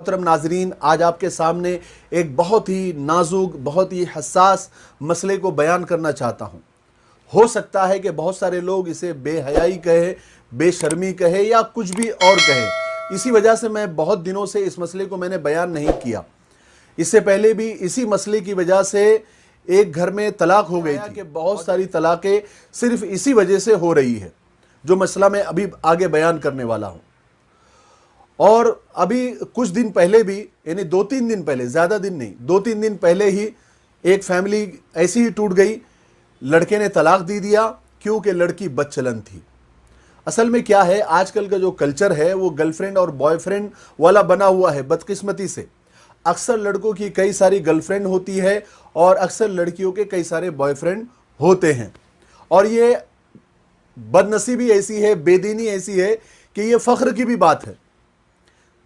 محترم नाज़रीन, आज आपके सामने एक बहुत ही नाजुक, बहुत ही हसास मसले को बयान करना चाहता हूँ। हो सकता है कि बहुत सारे लोग इसे बेहयाई कहे, बेशर्मी कहे या कुछ भी और कहे। इसी वजह से मैं बहुत दिनों से इस मसले को मैंने बयान नहीं किया। इससे पहले भी इसी मसले की वजह से एक घर में तलाक हो गई थी कि बहुत सारी तलाक़ें सिर्फ इसी वजह से हो रही है, जो मसला मैं अभी आगे बयान करने वाला हूँ। और अभी कुछ दिन पहले भी, यानी 2-3 दिन पहले, ज़्यादा दिन नहीं, 2-3 दिन पहले ही एक फैमिली ऐसी ही टूट गई। लड़के ने तलाक दे दिया क्योंकि लड़की बदचलन थी। असल में क्या है, आजकल का जो कल्चर है वो गर्लफ्रेंड और बॉयफ्रेंड वाला बना हुआ है। बदकिस्मती से अक्सर लड़कों की कई सारी गर्लफ्रेंड होती है और अक्सर लड़कियों के कई सारे बॉयफ्रेंड होते हैं। और ये बदनसीबी ऐसी है, बेदीनी ऐसी है कि ये फ़ख्र की भी बात है,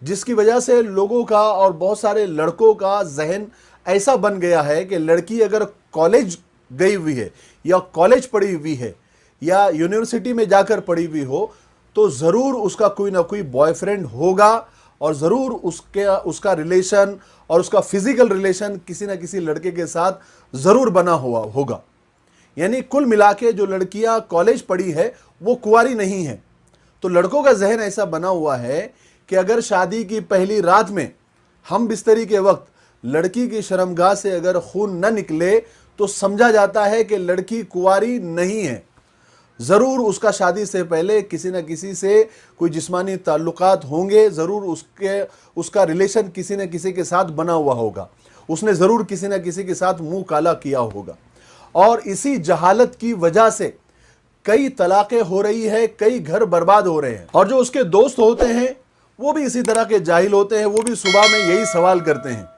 जिसकी वजह से लोगों का और बहुत सारे लड़कों का जहन ऐसा बन गया है कि लड़की अगर कॉलेज गई हुई है या कॉलेज पढ़ी हुई है या यूनिवर्सिटी में जाकर पढ़ी हुई हो तो ज़रूर उसका कोई ना कोई बॉयफ्रेंड होगा और ज़रूर उसका रिलेशन और उसका फिज़िकल रिलेशन किसी न किसी लड़के के साथ ज़रूर बना हुआ होगा। यानी कुल मिला के जो लड़कियां कॉलेज पढ़ी है वो कुंवारी नहीं है। तो लड़कों का जहन ऐसा बना हुआ है कि अगर शादी की पहली रात में हम बिस्तरी के वक्त लड़की की शर्मगाह से अगर खून न निकले तो समझा जाता है कि लड़की कुंवारी नहीं है। ज़रूर उसका शादी से पहले किसी न किसी से कोई जिस्मानी ताल्लुकात होंगे, ज़रूर उसका रिलेशन किसी न किसी के साथ बना हुआ होगा, उसने ज़रूर किसी न किसी के साथ मुंह काला किया होगा। और इसी जहालत की वजह से कई तलाक़ें हो रही है, कई घर बर्बाद हो रहे हैं। और जो उसके दोस्त होते हैं वो भी इसी तरह के जाहिल होते हैं। वो भी सुबह में यही सवाल करते हैं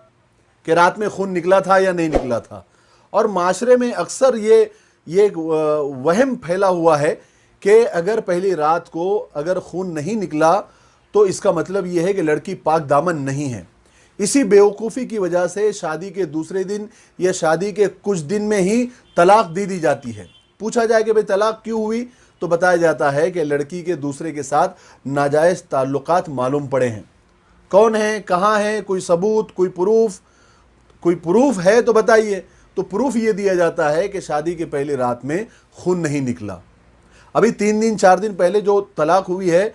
कि रात में खून निकला था या नहीं निकला था। और माशरे में अक्सर ये वहम फैला हुआ है कि अगर पहली रात को अगर खून नहीं निकला तो इसका मतलब ये है कि लड़की पाक दामन नहीं है। इसी बेवकूफ़ी की वजह से शादी के दूसरे दिन या शादी के कुछ दिन में ही तलाक दे दी जाती है। पूछा जाए कि भाई तलाक क्यों हुई तो बताया जाता है कि लड़की के दूसरे के साथ नाजायज़ ताल्लुकात मालूम पड़े हैं। कौन है, कहाँ है, कोई सबूत, कोई प्रूफ है तो बताइए। तो प्रूफ ये दिया जाता है कि शादी की पहली रात में खून नहीं निकला। अभी 3 दिन 4 दिन पहले जो तलाक हुई है,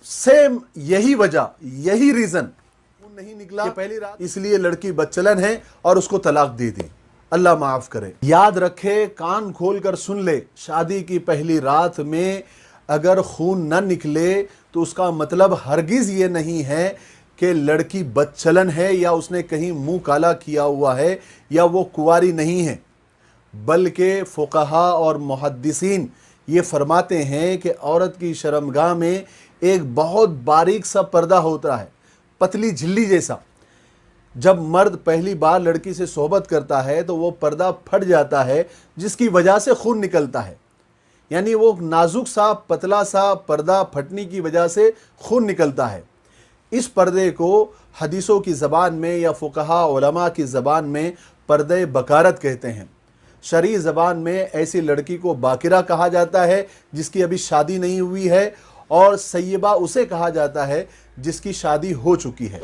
सेम यही वजह, यही रीज़न, खून नहीं निकला पहली रात, इसलिए लड़की बदचलन है और उसको तलाक दे दी। अल्लाह माफ़ करे। याद रखे, कान खोल कर सुन ले, शादी की पहली रात में अगर खून न निकले तो उसका मतलब हरगिज़ ये नहीं है कि लड़की बदचलन है या उसने कहीं मुंह काला किया हुआ है या वो कुंवारी नहीं है। बल्कि फ़ुक़हा और मुहद्दिसीन ये फरमाते हैं कि औरत की शर्मगाह में एक बहुत बारीक सा पर्दा होता है, पतली झिल्ली जैसा। जब मर्द पहली बार लड़की से सोहबत करता है तो वो पर्दा फट जाता है, जिसकी वजह से खून निकलता है। यानी वो नाजुक सा पतला सा पर्दा फटने की वजह से खून निकलता है। इस पर्दे को हदीसों की ज़बान में या फ़ुक़हा उलमा की ज़बान में पर्दे बकारत कहते हैं। शरई ज़बान में ऐसी लड़की को बाकिरा कहा जाता है जिसकी अभी शादी नहीं हुई है, और सय्यबा उसे कहा जाता है जिसकी शादी हो चुकी है।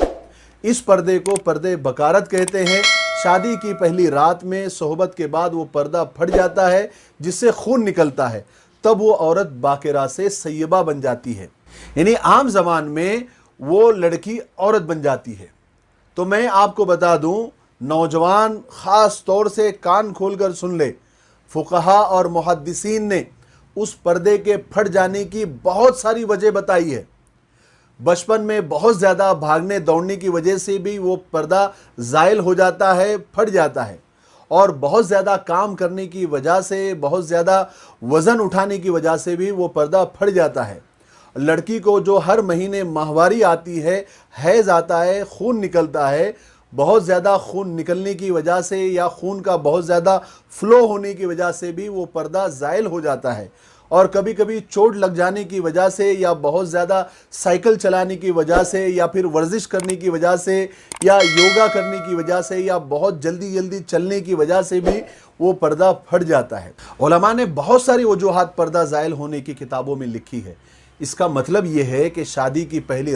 इस पर्दे को पर्दे बकारत कहते हैं। शादी की पहली रात में सोहबत के बाद वो पर्दा फट जाता है जिससे खून निकलता है, तब वो औरत बाकिरा से सय्यबा बन जाती है। यानी आम ज़बान में वो लड़की औरत बन जाती है। तो मैं आपको बता दूं, नौजवान ख़ास तौर से कान खोलकर सुन ले, फ़ुक़हा और मुहद्दिसीन ने उस पर्दे के फट जाने की बहुत सारी वजह बताई है। बचपन में बहुत ज़्यादा भागने दौड़ने की वजह से भी वो पर्दा ज़ाइल हो जाता है, फट जाता है। और बहुत ज़्यादा काम करने की वजह से, बहुत ज़्यादा वज़न उठाने की वजह से भी वो पर्दा फट जाता है। लड़की को जो हर महीने माहवारी आती है, हैज़ आता है, खून निकलता है, बहुत ज़्यादा खून निकलने की वजह से या खून का बहुत ज़्यादा फ़्लो होने की वजह से भी वो पर्दा ज़ाइल हो जाता है। और कभी कभी चोट लग जाने की वजह से या बहुत ज़्यादा साइकिल चलाने की वजह से या फिर वर्जिश करने की वजह से या योगा करने की वजह से या बहुत जल्दी चलने की वजह से भी वो पर्दा फट जाता है। उलमा ने बहुत सारी वजूहात पर्दा ज़ाइल होने की किताबों में लिखी है। इसका मतलब ये है कि शादी की पहली